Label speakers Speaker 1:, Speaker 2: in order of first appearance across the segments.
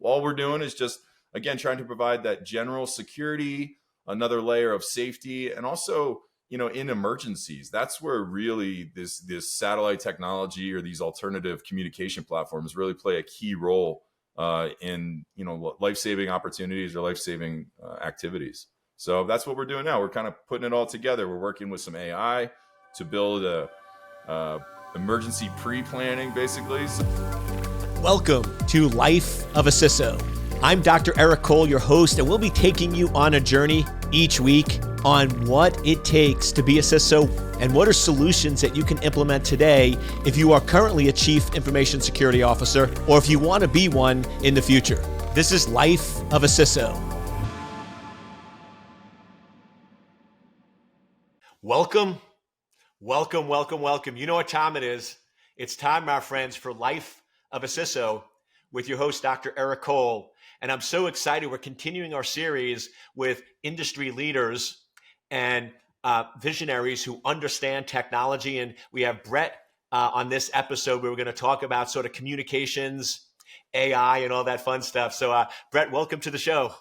Speaker 1: all we're doing is just, again, trying to provide that general security, another layer of safety, and also, in emergencies, that's where really this satellite technology or these alternative communication platforms really play a key role in life-saving opportunities or life-saving activities. So that's what we're doing now. We're kind of putting it all together. We're working with some AI to build a emergency pre-planning, basically.
Speaker 2: Welcome to Life of a CISO. I'm Dr. Eric Cole, your host, and we'll be taking you on a journey each week on what it takes to be a CISO and what are solutions that you can implement today if you are currently a Chief Information Security Officer or if you want to be one in the future. This is Life of a CISO. Welcome. You know what time it is. It's time, my friends, for Life of a CISO with your host, Dr. Eric Cole. And I'm so excited. We're continuing our series with industry leaders and visionaries who understand technology. And we have Brett on this episode where we're going to talk about sort of communications, AI, and all that fun stuff. So Brett, welcome to the show.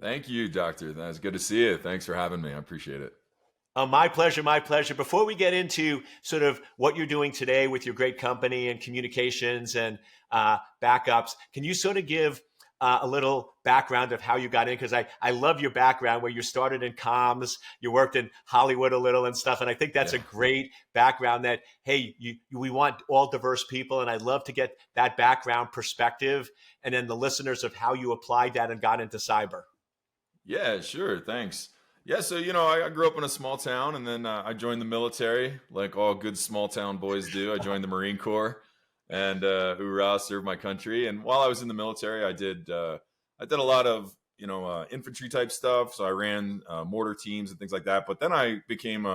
Speaker 1: Thank you, Doctor. That's good to see you. Thanks for having me. I appreciate it.
Speaker 2: My pleasure. Before we get into sort of what you're doing today with your great company and communications and backups, can you sort of give a little background of how you got in? Because I love your background where you started in comms, you worked in Hollywood a little and stuff. And I think that's a great background that, hey, we want all diverse people. And I'd love to get that background perspective and then the listeners of how you applied that and got into cyber.
Speaker 1: Yeah, sure. Thanks. Yeah, so, I grew up in a small town, and then I joined the military, like all good small town boys do. I joined the Marine Corps, and hoorah, served my country. And while I was in the military, I did a lot of, infantry type stuff. So I ran mortar teams and things like that. But then I became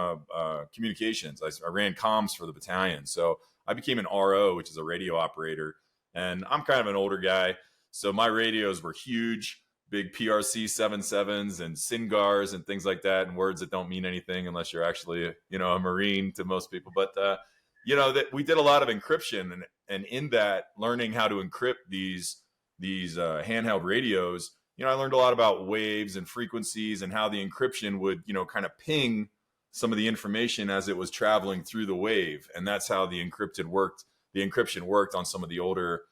Speaker 1: communications. I ran comms for the battalion. So I became an RO, which is a radio operator. And I'm kind of an older guy, so my radios were huge. Big PRC 77s and SINGARs and things like that, and words that don't mean anything unless you're actually, a Marine to most people. But, that we did a lot of encryption, and in that, learning how to encrypt these handheld radios, I learned a lot about waves and frequencies and how the encryption would, kind of ping some of the information as it was traveling through the wave. And that's how the encryption worked on some of the older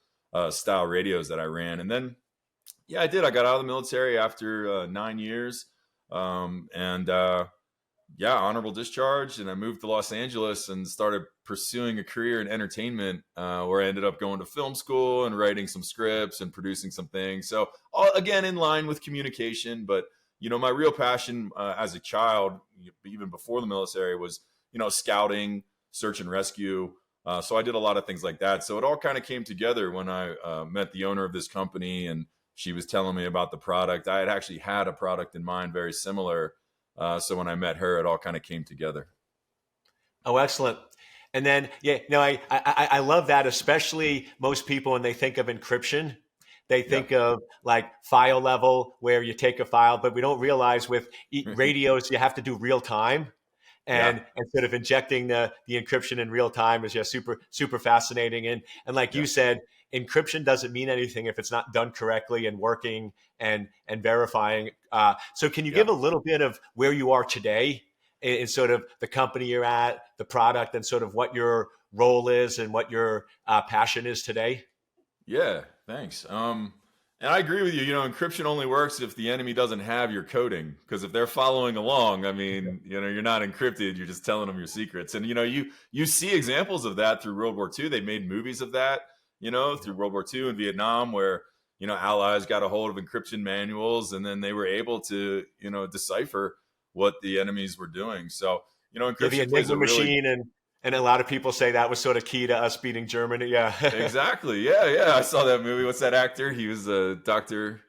Speaker 1: style radios that I ran. And then, yeah, I did. I got out of the military after 9 years, honorable discharge. And I moved to Los Angeles and started pursuing a career in entertainment, where I ended up going to film school and writing some scripts and producing some things. So, again, in line with communication. But, my real passion as a child, even before the military, was, scouting, search and rescue. So I did a lot of things like that. So it all kind of came together when I met the owner of this company, and she was telling me about the product. I had actually had a product in mind very similar. So when I met her, it all kind of came together.
Speaker 2: Oh, excellent. And then, I love that, especially most people, when they think of encryption, they think of like file level where you take a file, but we don't realize with radios, you have to do real time. And sort of injecting the encryption in real time is just super, super fascinating. And like you said, encryption doesn't mean anything if it's not done correctly and working and verifying. So can you give a little bit of where you are today in sort of the company you're at, the product, and sort of what your role is and what your passion is today?
Speaker 1: Yeah, thanks. And I agree with you. Encryption only works if the enemy doesn't have your coding, because if they're following along, I mean, you're not encrypted. You're just telling them your secrets. And, you see examples of that through World War II. They made movies of that, through World War II and Vietnam, where, allies got a hold of encryption manuals, and then they were able to, decipher what the enemies were doing. So, encryption
Speaker 2: the
Speaker 1: plays a
Speaker 2: machine and a lot of people say that was sort of key to us beating Germany. Yeah,
Speaker 1: exactly. Yeah. I saw that movie. What's that actor? He was Doctor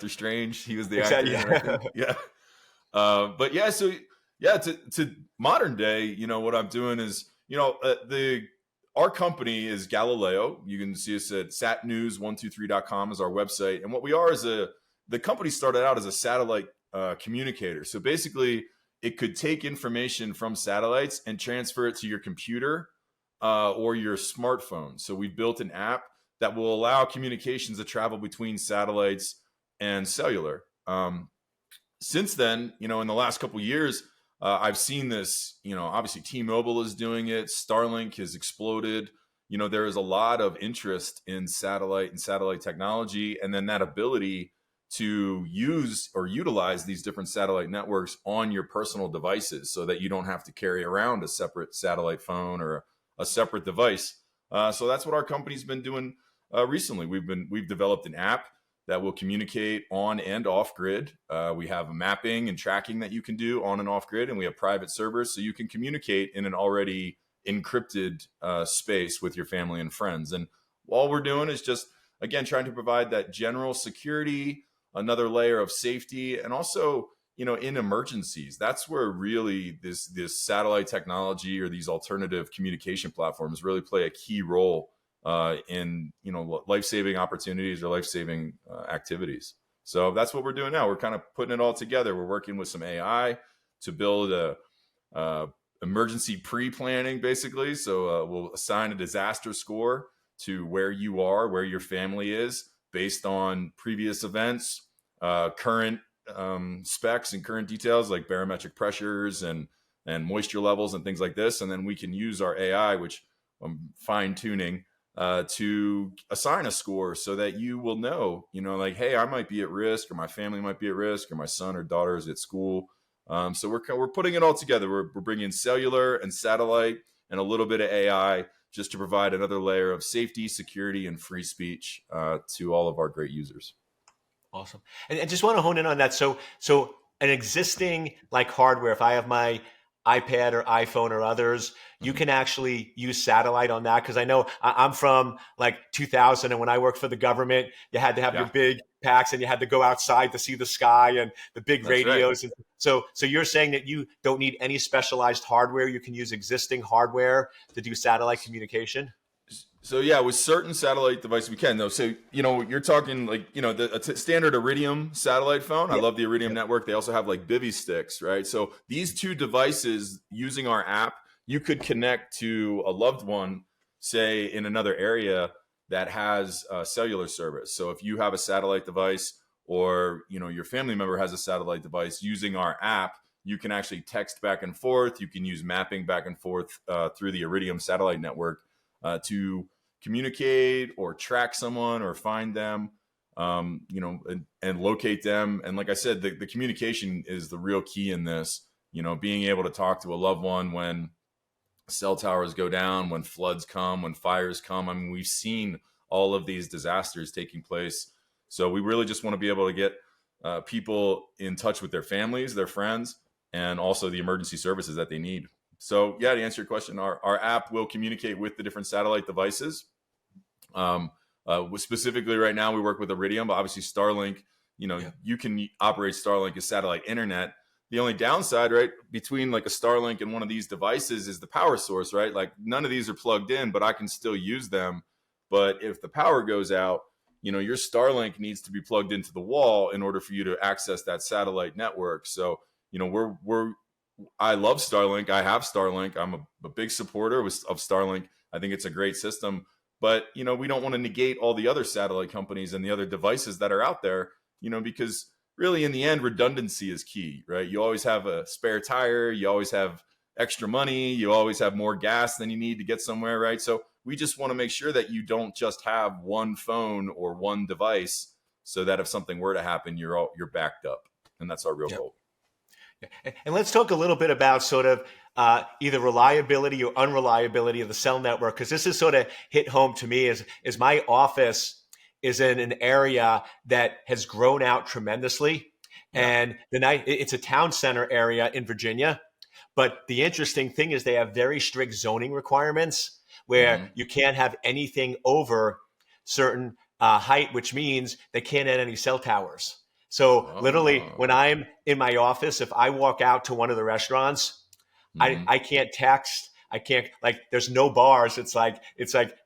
Speaker 1: Strange. He was the actor.
Speaker 2: Exactly.
Speaker 1: Yeah. But yeah, so to modern day, what I'm doing is, our company is Galileo. You can see us at satnews123.com is our website. And what we are is the company started out as a satellite communicator. So basically, it could take information from satellites and transfer it to your computer or your smartphone. So we built an app that will allow communications to travel between satellites and cellular. Since then, in the last couple of years, I've seen this. Obviously T-Mobile is doing it. Starlink has exploded. There is a lot of interest in satellite and satellite technology, and then that ability to use or utilize these different satellite networks on your personal devices so that you don't have to carry around a separate satellite phone or a separate device. So that's what our company's been doing recently. We've developed an app that will communicate on and off grid. We have mapping and tracking that you can do on and off grid, and we have private servers so you can communicate in an already encrypted space with your family and friends. And all we're doing is just, again, trying to provide that general security, another layer of safety, and also, in emergencies, that's where really this satellite technology or these alternative communication platforms really play a key role in life-saving opportunities or life-saving activities. So that's what we're doing now. We're kind of putting it all together. We're working with some AI to build a emergency pre-planning, basically. So we'll assign a disaster score to where you are, where your family is, based on previous events, current specs and current details like barometric pressures and moisture levels and things like this. And then we can use our AI, which I'm fine-tuning, to assign a score so that you will know, like, hey, I might be at risk, or my family might be at risk, or my son or daughter is at school. So we're putting it all together. We're bringing cellular and satellite and a little bit of AI just to provide another layer of safety, security, and free speech to all of our great users.
Speaker 2: Awesome. And I just want to hone in on that. So an existing like hardware, if I have my iPad or iPhone or others, you can actually use satellite on that. Because I know I'm from like 2000, and when I worked for the government, you had to have your big packs and you had to go outside to see the sky and the big radios. Right. And so you're saying that you don't need any specialized hardware. You can use existing hardware to do satellite communication?
Speaker 1: So yeah, with certain satellite devices we can though. So you're talking like the standard Iridium satellite phone. I love the Iridium network. They also have like Bivy sticks, right? So these two devices, using our app, you could connect to a loved one, say in another area that has cellular service. So if you have a satellite device, or your family member has a satellite device, using our app, you can actually text back and forth. You can use mapping back and forth through the Iridium satellite network to communicate or track someone or find them, and locate them. And like I said, the communication is the real key in this, being able to talk to a loved one when cell towers go down, when floods come, when fires come. I mean, we've seen all of these disasters taking place. So we really just want to be able to get people in touch with their families, their friends, and also the emergency services that they need. So yeah, to answer your question, our app will communicate with the different satellite devices. Specifically right now, we work with Iridium, but obviously Starlink, you can operate Starlink as satellite internet. The only downside, right, between like a Starlink and one of these devices is the power source, right? Like none of these are plugged in, but I can still use them. But if the power goes out, your Starlink needs to be plugged into the wall in order for you to access that satellite network. So, I love Starlink. I have Starlink. I'm a big supporter of Starlink. I think it's a great system. But, we don't want to negate all the other satellite companies and the other devices that are out there, because really in the end, redundancy is key, right? You always have a spare tire. You always have extra money. You always have more gas than you need to get somewhere, right? So we just want to make sure that you don't just have one phone or one device, so that if something were to happen, you're backed up. And that's our real goal.
Speaker 2: And let's talk a little bit about sort of either reliability or unreliability of the cell network, because this is sort of hit home to me as my office is in an area that has grown out tremendously. And it's a town center area in Virginia. But the interesting thing is they have very strict zoning requirements where you can't have anything over certain height, which means they can't add any cell towers. So literally when I'm in my office, if I walk out to one of the restaurants, I can't text. I can't, like, there's no bars. It's like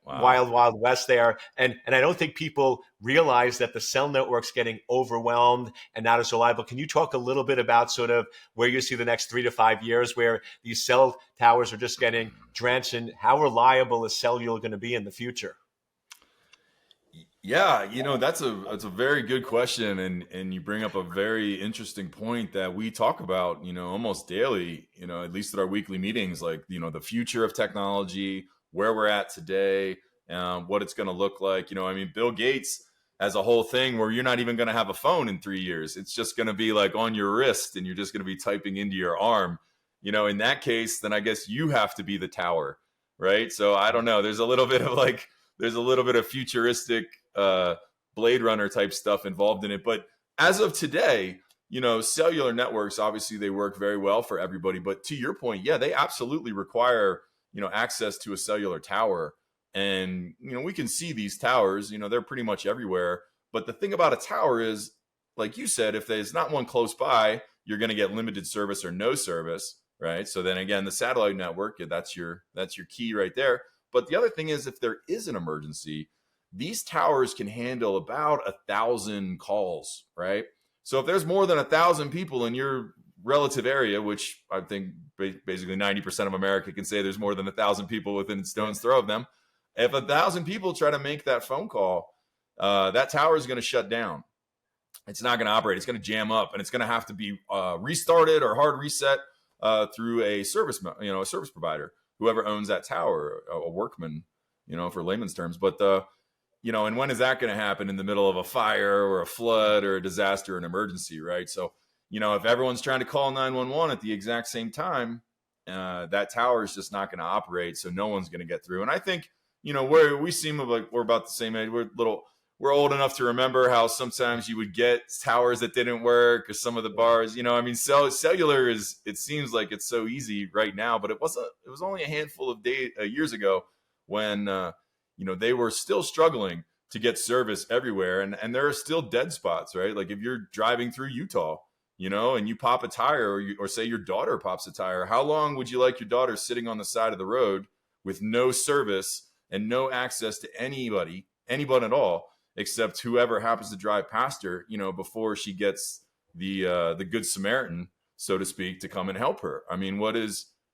Speaker 2: wild, wild west there. And I don't think people realize that the cell network's getting overwhelmed and not as reliable. Can you talk a little bit about sort of where you see the next 3 to 5 years where these cell towers are just getting drenched, and how reliable is cellular going to be in the future?
Speaker 1: Yeah, that's a very good question, and you bring up a very interesting point that we talk about, almost daily, at least at our weekly meetings, like, the future of technology, where we're at today, what it's going to look like. I mean, Bill Gates has a whole thing where you're not even going to have a phone in 3 years. It's just going to be like on your wrist, and you're just going to be typing into your arm. In that case, then I guess you have to be the tower, right? So I don't know. There's a little bit of futuristic uh, Blade Runner type stuff involved in it. But as of today, cellular networks, obviously they work very well for everybody. But to your point, yeah, they absolutely require, access to a cellular tower. And, we can see these towers, they're pretty much everywhere. But the thing about a tower is, like you said, if there's not one close by, you're going to get limited service or no service, right? So then again, the satellite network, that's your key right there. But the other thing is, if there is an emergency, these towers can handle about 1,000 calls, right? So if there's more than 1,000 people in your relative area, which I think basically 90% of America can say there's more than 1,000 people within a stone's throw of them. If 1,000 people try to make that phone call, that tower is going to shut down. It's not going to operate. It's going to jam up, and it's going to have to be restarted or hard reset through a service provider, whoever owns that tower, a workman, for layman's terms. But and when is that going to happen? In the middle of a fire or a flood or a disaster or an emergency, right? So, if everyone's trying to call 911 at the exact same time, that tower is just not going to operate. So no one's going to get through. And I think, we seem like we're about the same age. We're old enough to remember how sometimes you would get towers that didn't work, or some of the bars, I mean, cellular it seems like it's so easy right now, but it was only a handful of years ago when, they were still struggling to get service everywhere. And there are still dead spots, right? Like if you're driving through Utah, and you pop a tire, or say your daughter pops a tire, how long would you like your daughter sitting on the side of the road with no service and no access to anyone at all, except whoever happens to drive past her, before she gets the good Samaritan, so to speak, to come and help her? I mean,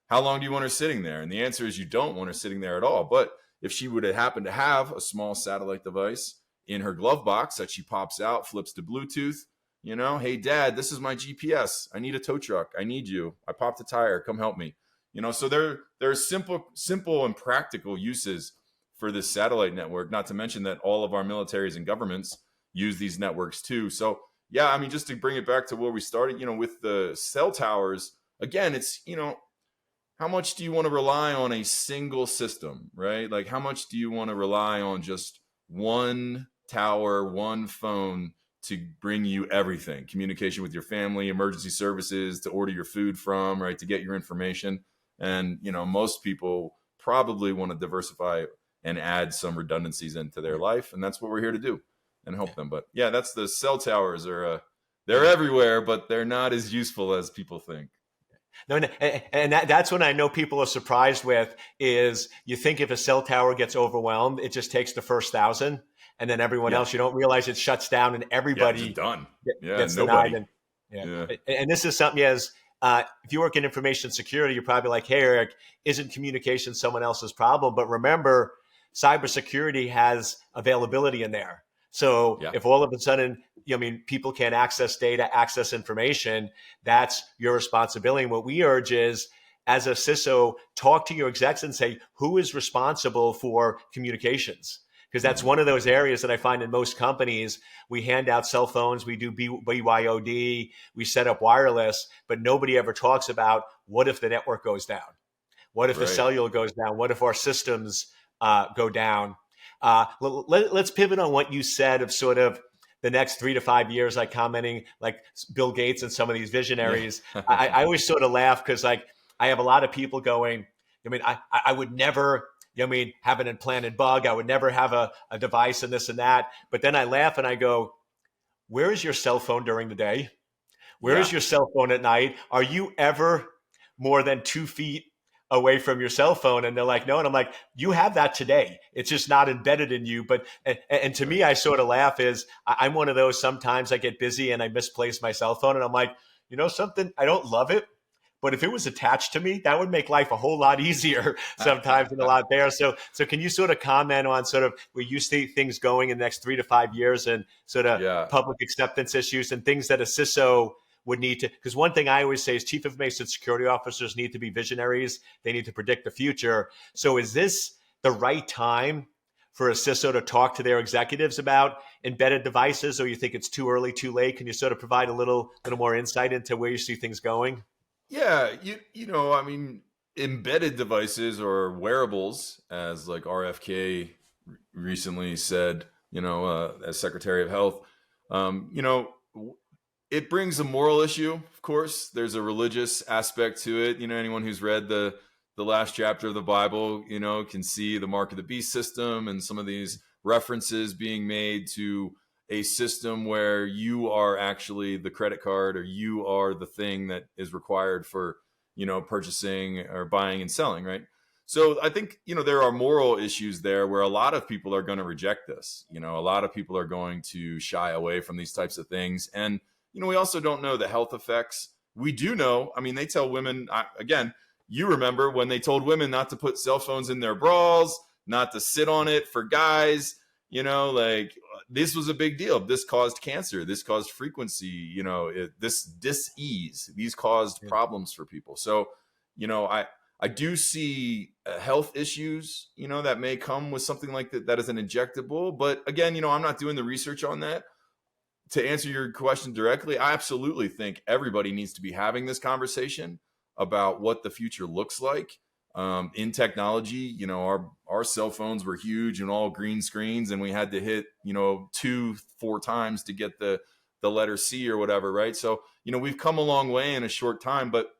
Speaker 1: how long do you want her sitting there? And the answer is you don't want her sitting there at all. But if she would have happened to have a small satellite device in her glove box that she pops out, flips to Bluetooth, hey, Dad, this is my GPS. I need a tow truck. I need you. I popped a tire. Come help me. So there are simple and practical uses for this satellite network, not to mention that all of our militaries and governments use these networks too. So yeah, I mean, just to bring it back to where we started, with the cell towers, again, it's, how much do you want to rely on a single system, right? Like how much do you want to rely on just one tower, one phone to bring you everything, communication with your family, emergency services, to order your food from, right, to get your information? And, most people probably want to diversify and add some redundancies into their life. And that's what we're here to do and help them. But yeah, that's the cell towers they're everywhere, but they're not as useful as people think.
Speaker 2: No, and that's when I know people are surprised with is you think if a cell tower gets overwhelmed, it just takes the first 1,000, and then everyone else, you don't realize it shuts down and everybody
Speaker 1: just done.
Speaker 2: gets
Speaker 1: Nobody.
Speaker 2: denied. And this is something as if you work in information security, you're probably like, hey, Eric, isn't communication someone else's problem? But remember, cybersecurity has availability in there. So if all of a sudden, people can't access data, access information, that's your responsibility. And what we urge is, as a CISO, talk to your execs and say, who is responsible for communications? Because that's one of those areas that I find in most companies, we hand out cell phones, we do BYOD, we set up wireless, but nobody ever talks about what if the network goes down? What if the cellular goes down? What if our systems go down? Let's pivot on what you said of sort of the next 3 to 5 years, like commenting like Bill Gates and some of these visionaries. I always sort of laugh because like I have a lot of people going, I would never, have an implanted bug. I would never have a device and this and that. But then I laugh and I go, where is your cell phone during the day? Where is your cell phone at night? Are you ever more than 2 feet away from your cell phone? And they're like, no. And I'm like, you have that today. It's just not embedded in you. But, and to me, I sort of laugh is I'm one of those, sometimes I get busy and I misplace my cell phone and I'm like, something, I don't love it, But if it was attached to me, that would make life a whole lot easier sometimes and a lot better. So can you sort of comment on sort of where you see things going in the next 3 to 5 years and sort of
Speaker 1: Yeah.
Speaker 2: public acceptance issues and things that a CISO would need to, because one thing I always say is chief information security officers need to be visionaries. They need to predict the future. So is this the right time for a CISO to talk to their executives about embedded devices, or you think it's too early, too late? Can you sort of provide a little more insight into where you see things going?
Speaker 1: Yeah, I mean, embedded devices or wearables, as like RFK recently said, as Secretary of Health, it brings a moral issue. Of course, there's a religious aspect to it. Anyone who's read the last chapter of the Bible, can see the mark of the beast system and some of these references being made to a system where you are actually the credit card, or you are the thing that is required for, purchasing or buying and selling, right? So I think, there are moral issues there where a lot of people are going to reject this. A lot of people are going to shy away from these types of things. And, we also don't know the health effects. We do know, I mean, they tell women, again, you remember when they told women not to put cell phones in their bras, not to sit on it for guys, like this was a big deal. This caused cancer. This caused frequency, this dis-ease. These caused problems for people. So, I do see health issues, that may come with something like that is an injectable. But again, I'm not doing the research on that. To answer your question directly, I absolutely think everybody needs to be having this conversation about what the future looks like in technology. Our cell phones were huge and all green screens, and we had to hit 2-4 times to get the letter C or whatever, right? So we've come a long way in a short time, but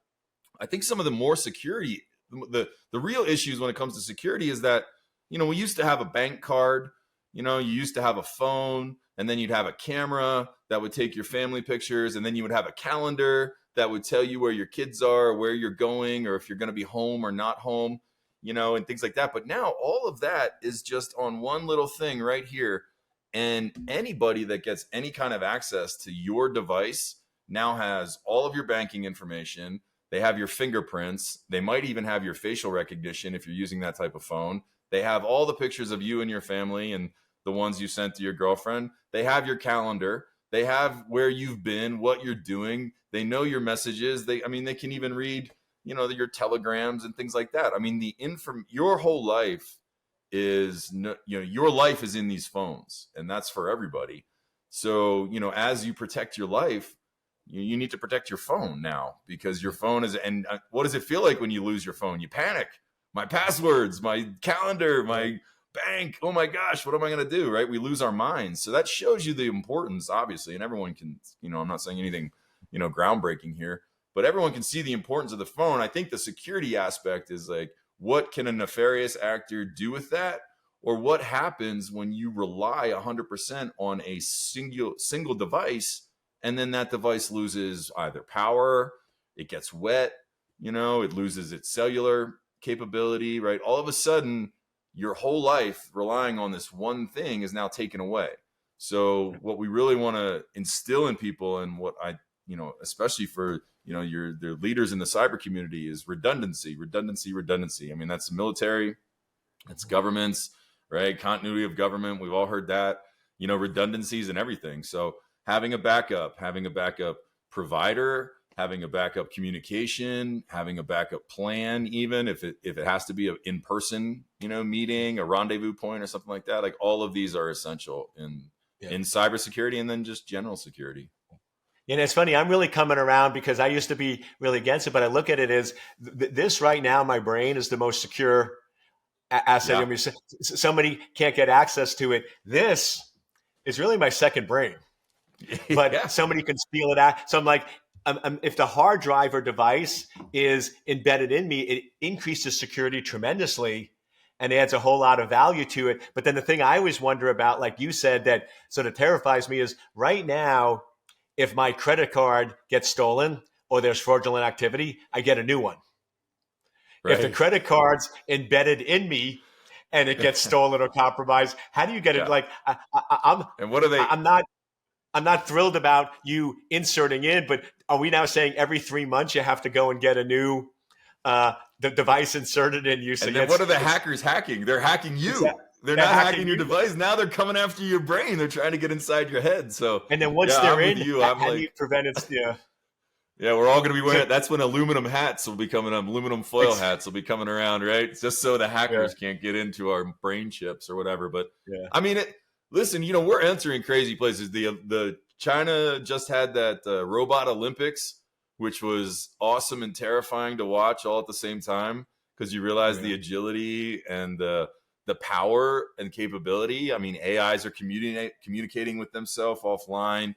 Speaker 1: I think some of the more security, the real issues when it comes to security is that we used to have a bank card, you used to have a phone, and then you'd have a camera that would take your family pictures, and then you would have a calendar that would tell you where your kids are, where you're going, or if you're going to be home or not home, and things like that. But now all of that is just on one little thing right here. And anybody that gets any kind of access to your device now has all of your banking information. They have your fingerprints. They might even have your facial recognition if you're using that type of phone. They have all the pictures of you and your family and the ones you sent to your girlfriend. They have your calendar. They have where you've been, what you're doing. They know your messages. They can even read, your telegrams and things like that. I mean, your whole life is, your life is in these phones, and that's for everybody. So, as you protect your life, you need to protect your phone now, because your phone is, and what does it feel like when you lose your phone? You panic. My passwords, my calendar, my bank. Oh my gosh, what am I going to do? Right? We lose our minds. So that shows you the importance, obviously, and everyone can, I'm not saying anything, groundbreaking here, but everyone can see the importance of the phone. I think the security aspect is like, what can a nefarious actor do with that? Or what happens when you rely 100% on a single device, and then that device loses either power, it gets wet, it loses its cellular capability, right? All of a sudden, your whole life relying on this one thing is now taken away. So what we really want to instill in people, and what I, especially for, their leaders in the cyber community, is redundancy. I mean, that's the military, that's governments, right? Continuity of government. We've all heard that, redundancies and everything. So having a backup provider, having a backup communication, having a backup plan, even if it has to be an in-person, meeting, a rendezvous point or something like that. Like, all of these are essential in cybersecurity, and then just general security.
Speaker 2: And it's funny, I'm really coming around, because I used to be really against it, but I look at it as this right now, my brain is the most secure asset.
Speaker 1: Yeah.
Speaker 2: I mean, somebody can't get access to it. This is really my second brain, but somebody can steal it out. So I'm like, if the hard drive or device is embedded in me, it increases security tremendously and adds a whole lot of value to it. But then the thing I always wonder about, like you said, that sort of terrifies me is right now, if my credit card gets stolen or there's fraudulent activity, I get a new one. Right. If the credit card's embedded in me and it gets stolen or compromised, how do you get it? Like,
Speaker 1: and what are they?
Speaker 2: I'm not. I'm not thrilled about you inserting in, but are we now saying every 3 months you have to go and get a new the device inserted in you? So
Speaker 1: And
Speaker 2: yeah,
Speaker 1: then what are the hackers hacking? They're hacking you. They're
Speaker 2: they're
Speaker 1: not
Speaker 2: hacking
Speaker 1: hacking your
Speaker 2: you.
Speaker 1: device. Now they're coming after your brain. They're trying to get inside your head. So
Speaker 2: And then once
Speaker 1: yeah,
Speaker 2: they're
Speaker 1: I'm with
Speaker 2: in,
Speaker 1: you. I'm
Speaker 2: how do
Speaker 1: like,
Speaker 2: you prevent it? Yeah.
Speaker 1: yeah, we're all going to be
Speaker 2: So
Speaker 1: wearing. That's when aluminum hats will be coming. Aluminum foil
Speaker 2: it's
Speaker 1: hats will be coming around, right? Just so the
Speaker 2: yeah,
Speaker 1: hackers can't get into our brain chips or whatever. But
Speaker 2: yeah,
Speaker 1: I mean, listen, we're entering crazy places. The China just had that robot Olympics, which was awesome and terrifying to watch all at the same time because you realize
Speaker 2: yeah,
Speaker 1: the agility and the power and capability. I mean, AIs are communicating with themselves offline.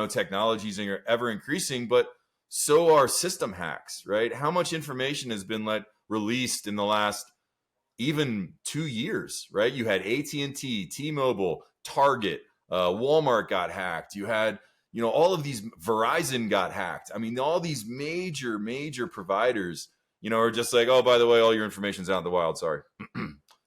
Speaker 1: Technologies are ever increasing, but so are system hacks, right? How much information has been released in the last even 2 years, right? You had AT&T, T-Mobile, Target, Walmart got hacked. You had, all of these, Verizon got hacked. I mean, all these major providers, are just like, oh, by the way, all your information's out in the wild. Sorry.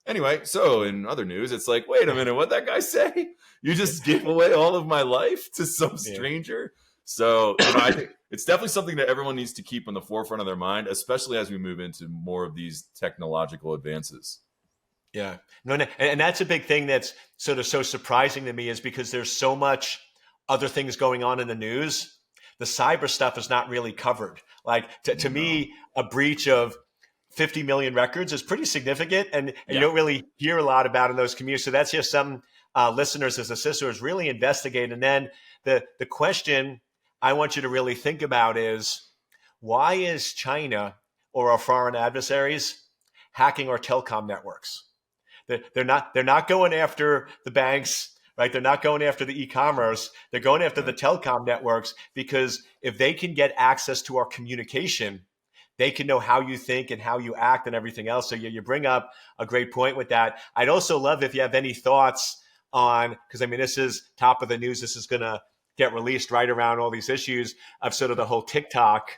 Speaker 1: Anyway, so in other news, it's like, wait a minute, what'd that guy say? You just gave away all of my life to some
Speaker 2: yeah.
Speaker 1: stranger? So, I think it's definitely something that everyone needs to keep on the forefront of their mind, especially as we move into more of these technological advances.
Speaker 2: Yeah. No, and that's a big thing that's sort of so surprising to me is because there's so much other things going on in the news. The cyber stuff is not really covered. Like to
Speaker 1: No.
Speaker 2: me, a breach of 50 million records is pretty significant, and you
Speaker 1: Yeah.
Speaker 2: don't really hear a lot about in those communities. So that's just some listeners as a CISO really investigate. And then the question I want you to really think about is why is China or our foreign adversaries hacking our telecom networks? They're not going after the banks, right? They're not going after the e-commerce. They're going after the
Speaker 1: Right.
Speaker 2: telecom networks because if they can get access to our communication, they can know how you think and how you act and everything else. So you bring up a great point with that. I'd also love if you have any thoughts on, because I mean, this is top of the news. This is going to get released right around all these issues of sort of the whole TikTok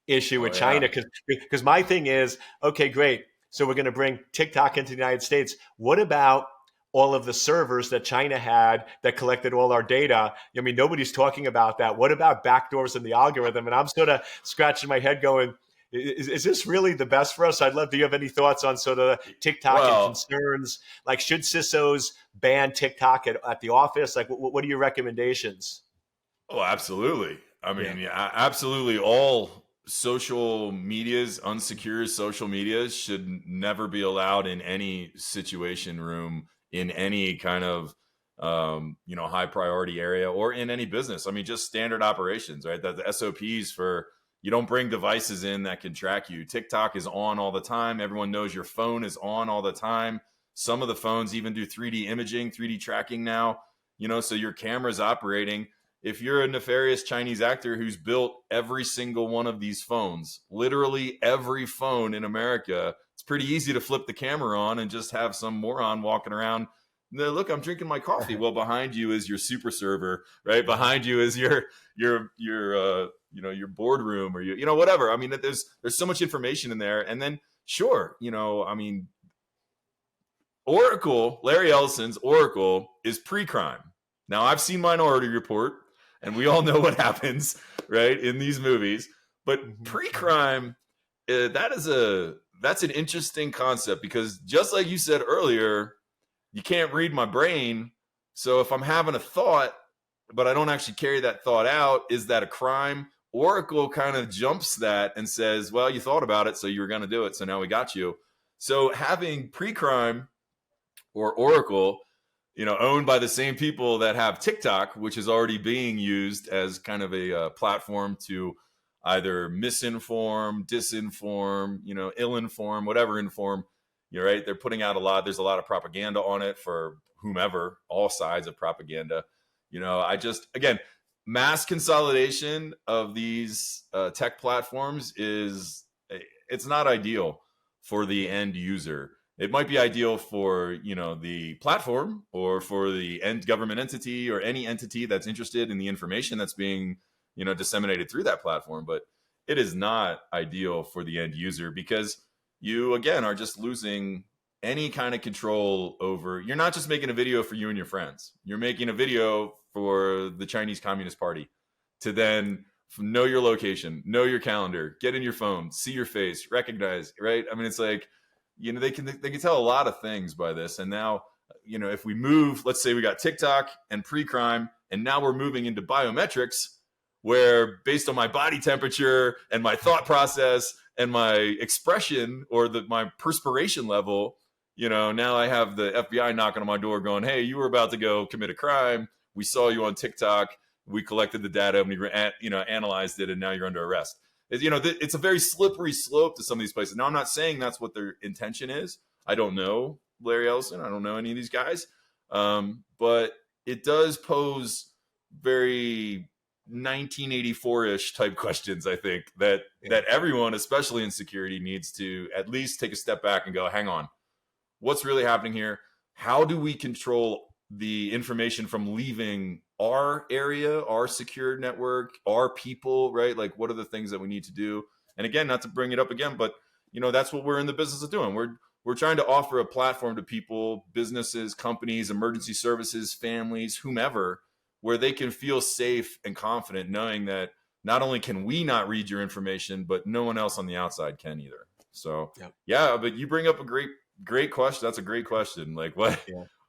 Speaker 2: issue
Speaker 1: Oh
Speaker 2: with
Speaker 1: yeah.
Speaker 2: China. Because my thing is, okay, great. So we're going to bring TikTok into the United States. What about all of the servers that China had that collected all our data? I mean, nobody's talking about that. What about backdoors in the algorithm? And I'm sort of scratching my head going, is this really the best for us? I'd love, do you have any thoughts on sort of TikTok and
Speaker 1: Well,
Speaker 2: concerns? Like, should CISOs ban TikTok at the office? Like, what are your recommendations?
Speaker 1: oh, absolutely. I
Speaker 2: Yeah.
Speaker 1: mean, yeah, absolutely. All social medias, unsecure social medias, should never be allowed in any situation room in any kind of high priority area or in any business. I mean, just standard operations, right? That the SOPs for you don't bring devices in that can track you. TikTok is on all the time. Everyone knows your phone is on all the time. Some of the phones even do 3D imaging, 3D tracking now. So your camera's operating. If you're a nefarious Chinese actor who's built every single one of these phones, literally every phone in America, it's pretty easy to flip the camera on and just have some moron walking around. Look, I'm drinking my coffee. Well, behind you is your super server, right? Behind you is your boardroom or whatever. I mean, there's so much information in there. And then sure, I mean, Larry Ellison's Oracle is pre-crime. Now I've seen Minority Report, and we all know what happens, right, in these movies. But
Speaker 2: Mhm.
Speaker 1: pre-crime, that's an interesting concept because just like you said earlier, you can't read my brain. So if I'm having a thought, but I don't actually carry that thought out, is that a crime? Oracle kind of jumps that and says, well, you thought about it, so you were going to do it. So now we got you. So having pre-crime or Oracle, owned by the same people that have TikTok, which is already being used as kind of a platform to either misinform, disinform, ill-inform, whatever inform. You're right. They're putting out there's a lot of propaganda on it for whomever, all sides of propaganda. Again, mass consolidation of these tech platforms it's not ideal for the end user. It might be ideal for the platform or for the end government entity or any entity that's interested in the information that's being disseminated through that platform, but it is not ideal for the end user because you again are just losing any kind of control over. You're not just making a video for you and your friends, you're making a video for the Chinese Communist Party to then know your location, know your calendar, get in your phone, see your face, recognize, right? I mean, it's like, they can tell a lot of things by this. And now, if we move, let's say we got TikTok and pre-crime, and now we're moving into biometrics, where based on my body temperature and my thought process and my expression or my perspiration level, now I have the FBI knocking on my door going, hey, you were about to go commit a crime. We saw you on TikTok. We collected the data and we analyzed it, and now you're under arrest. It's a very slippery slope to some of these places. Now, I'm not saying that's what their intention is. I don't know Larry Ellison. I don't know any of these guys. But it does pose very 1984-ish type questions, I think, that everyone, especially in security, needs to at least take a step back and go, hang on, what's really happening here? How do we control the information from leaving our area, our secure network, our people, right? Like, what are the things that we need to do? And again, not to bring it up again, but that's what we're in the business of doing. We're trying to offer a platform to people, businesses, companies, emergency services, families, whomever, where they can feel safe and confident knowing that not only can we not read your information, but no one else on the outside can either. So, yeah, but you bring up a great question. That's a great question. Like, what,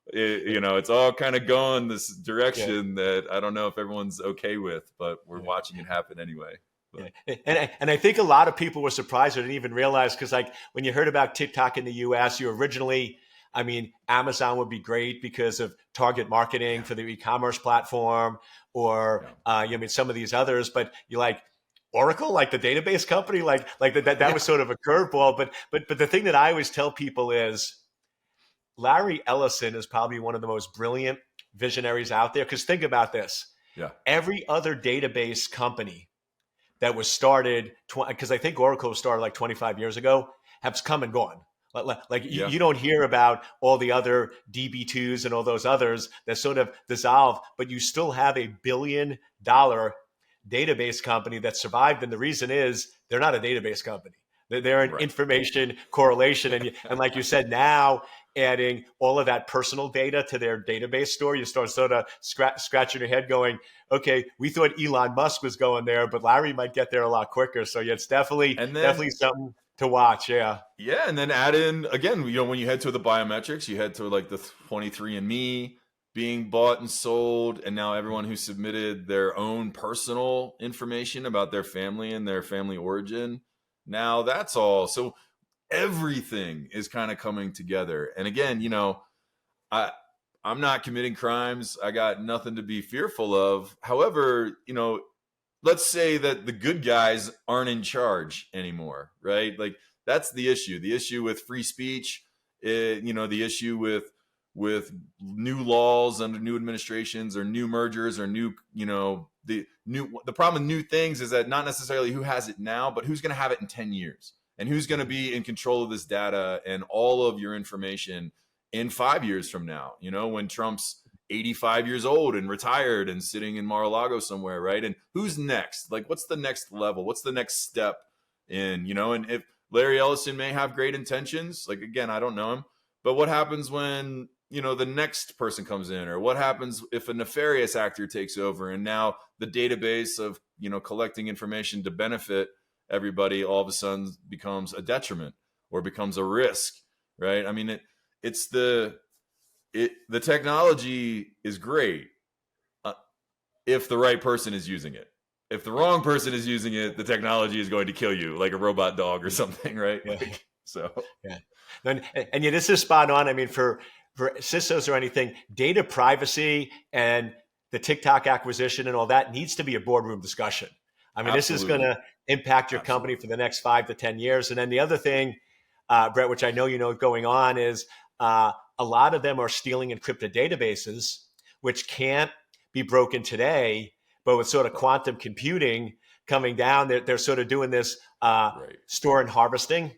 Speaker 1: it's all kind of going this direction that I don't know if everyone's okay with, but we're watching it happen anyway.
Speaker 2: And I think a lot of people were surprised or didn't even realize, because like when you heard about TikTok in the US, you originally, I mean, Amazon would be great because of target marketing for the e-commerce platform, or some of these others. But you like Oracle, like the database company, like that was sort of a curveball. But the thing that I always tell people is Larry Ellison is probably one of the most brilliant visionaries out there. Because think about this: every other database company that was started, because I think Oracle was started like 25 years ago, has come and gone. You don't hear about all the other DB2s and all those others that sort of dissolve, but you still have $1 billion database company that survived. And the reason is they're not a database company. They're an information correlation. And like you said, now adding all of that personal data to their database store, you start sort of scratching your head going, okay, we thought Elon Musk was going there, but Larry might get there a lot quicker. So it's definitely something to watch. Yeah.
Speaker 1: And then add in again, when you head to the biometrics, you head to like the 23andMe being bought and sold, and now everyone who submitted their own personal information about their family and their family origin, now that's all. So everything is kind of coming together. And again, I'm not committing crimes. I got nothing to be fearful of. However, let's say that the good guys aren't in charge anymore, right? Like that's the issue. The issue with free speech, the issue with new laws under new administrations or new mergers or the problem with new things is that not necessarily who has it now, but who's going to have it in 10 years and who's going to be in control of this data and all of your information in 5 years from now, when Trump's 85 years old and retired and sitting in Mar-a-Lago somewhere, right? And who's next? Like, what's the next level? What's the next step in, and if Larry Ellison may have great intentions, like, again, I don't know him, but what happens when, the next person comes in, or what happens if a nefarious actor takes over and now the database of, collecting information to benefit everybody all of a sudden becomes a detriment or becomes a risk, right? I mean, the technology is great if the right person is using it. If the wrong person is using it, the technology is going to kill you like a robot dog or something, right?
Speaker 2: And this is spot on. I mean, for CISOs or anything, data privacy and the TikTok acquisition and all that needs to be a boardroom discussion. I mean, This is going to impact your company for the next 5 to 10 years. And then the other thing, Brett, which I know going on, is a lot of them are stealing encrypted databases, which can't be broken today. But with sort of quantum computing coming down, they're sort of doing this store and harvesting.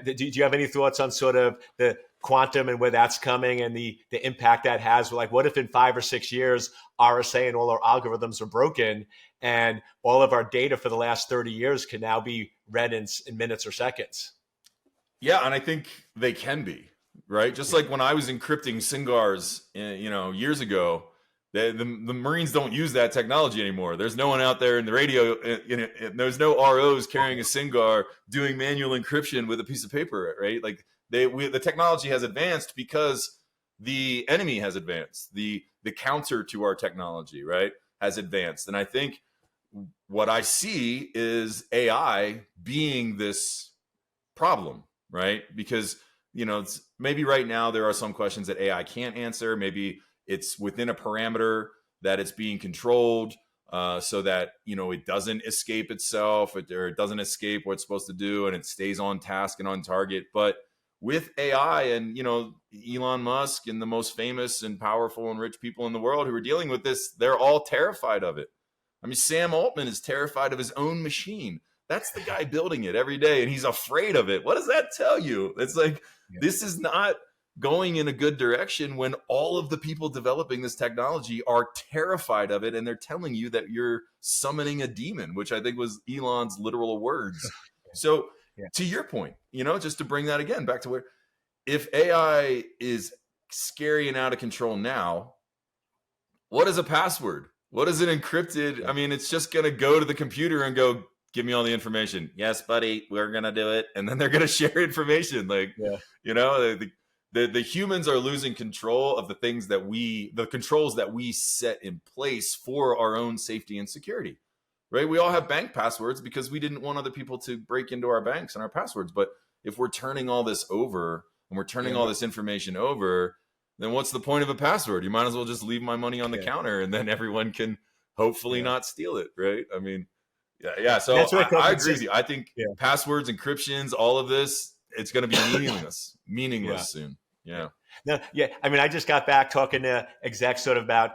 Speaker 2: Do you have any thoughts on sort of the quantum and where that's coming and the impact that has? Like, what if in 5 or 6 years, RSA and all our algorithms are broken and all of our data for the last 30 years can now be read in minutes or seconds?
Speaker 1: Yeah, and I think they can be, right? Just like when I was encrypting SINGARs, years ago, The Marines don't use that technology anymore. There's no one out there in the radio. There's no ROs carrying a SINGAR doing manual encryption with a piece of paper, right? Like the technology has advanced because the enemy has advanced. The counter to our technology, right, has advanced. And I think what I see is AI being this problem, right? Because maybe right now there are some questions that AI can't answer. Maybe it's within a parameter that it's being controlled so that it doesn't escape itself, or it doesn't escape what it's supposed to do, and it stays on task and on target. But with AI and Elon Musk and the most famous and powerful and rich people in the world who are dealing with this, they're all terrified of it. I mean, Sam Altman is terrified of his own machine. That's the guy building it every day, and he's afraid of it. What does that tell you? It's like, this is not going in a good direction when all of the people developing this technology are terrified of it, and they're telling you that you're summoning a demon, which I think was Elon's literal words. So to your point, just to bring that again back to where, if AI is scary and out of control now, what is a password? What is it encrypted? I mean, it's just going to go to the computer and go, give me all the information. Yes, buddy, we're going to do it. And then they're going to share information. Like, the humans are losing control of the things that the controls that we set in place for our own safety and security, right? We all have bank passwords because we didn't want other people to break into our banks and our passwords. But if we're turning all this over and we're turning all this information over, then what's the point of a password? You might as well just leave my money on the counter, and then everyone can hopefully not steal it, right? I mean, so I agree with you. I think passwords, encryptions, all of this, it's going to be meaningless soon. Yeah.
Speaker 2: No, I mean, I just got back talking to execs sort of about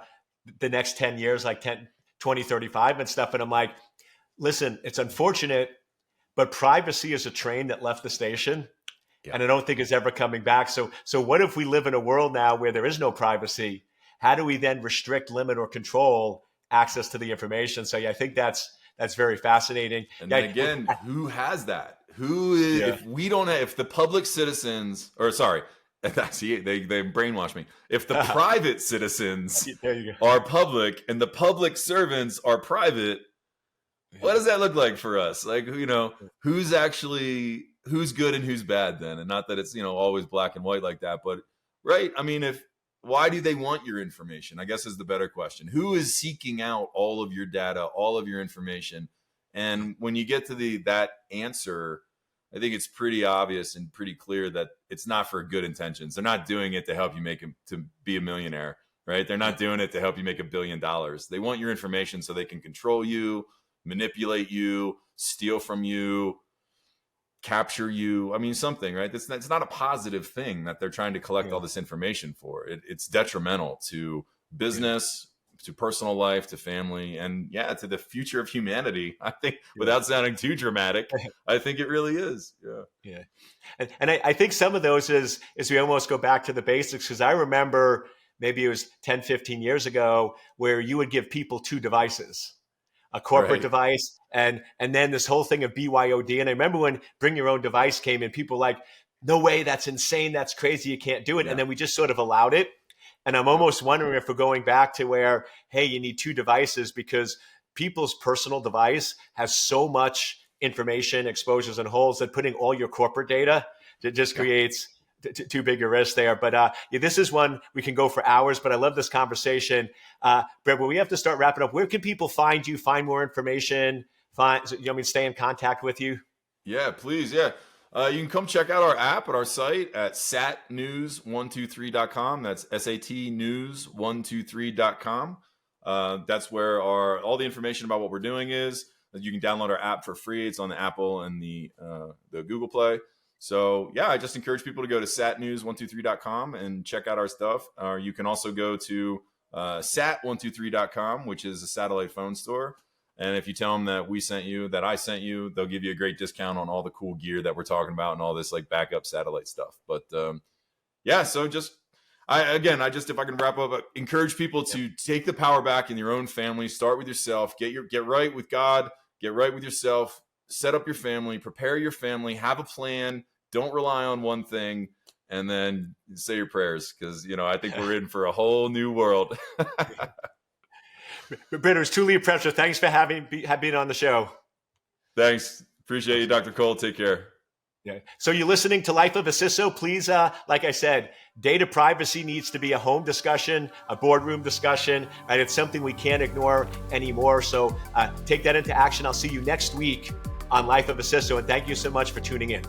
Speaker 2: the next 10 years, like 2035 and stuff. And I'm like, listen, it's unfortunate, but privacy is a train that left the station. And I don't think it's ever coming back. So what if we live in a world now where there is no privacy? How do we then restrict, limit, or control access to the information? So I think that's very fascinating.
Speaker 1: And then again, who has that? Who is, if the public citizens, or sorry, they brainwash me. If the private citizens are public and the public servants are private, what does that look like for us? Like, who's good and who's bad then? And not that it's, always black and white like that, but right. I mean, why do they want your information? I guess is the better question. Who is seeking out all of your data, all of your information? And when you get to that answer, I think it's pretty obvious and pretty clear that it's not for good intentions. They're not doing it to help you to be a millionaire, right? They're not doing it to help you make $1 billion. They want your information so they can control you, manipulate you, steal from you, capture you. I mean, something, right? It's not a positive thing that they're trying to collect all this information for. It's detrimental to business, to personal life, to family, and to the future of humanity. I think, without sounding too dramatic, I think it really is.
Speaker 2: Yeah. And I think some of those is we almost go back to the basics, because I remember maybe it was 10, 15 years ago where you would give people 2 devices. A corporate device, and then this whole thing of BYOD. And I remember when bring your own device came in, people were like, no way, that's insane, that's crazy, you can't do it. And then we just sort of allowed it. And I'm almost wondering if we're going back to where, hey, you need 2 devices, because people's personal device has so much information, exposures, and holes that putting all your corporate data, that just creates too big a risk there. But this is one we can go for hours, but I love this conversation. Brett, when we have to start wrapping up, where can people find you, find more information, stay in contact with you?
Speaker 1: Yeah, please. Yeah. You can come check out our app at our site at satnews123.com. That's satnews123.com. That's where all the information about what we're doing is. You can download our app for free. It's on the Apple and the Google Play. So I just encourage people to go to satnews123.com and check out our stuff. Or you can also go to sat123.com, which is a satellite phone store. And if you tell them that I sent you, they'll give you a great discount on all the cool gear that we're talking about and all this like backup satellite stuff. But so if I can wrap up, encourage people to take the power back in your own family. Start with yourself. Get right with God. Get right with yourself. Set up your family. Prepare your family. Have a plan. Don't rely on one thing. and then say your prayers, because I think we're in for a whole new world.
Speaker 2: Britt, it was truly a pleasure. Thanks for having been on the show.
Speaker 1: Thanks. Appreciate you, Dr. Cole. Take care.
Speaker 2: Yeah. So you're listening to Life of a CISO. Please, like I said, data privacy needs to be a home discussion, a boardroom discussion, right? It's something we can't ignore anymore. So take that into action. I'll see you next week on Life of a CISO. And thank you so much for tuning in.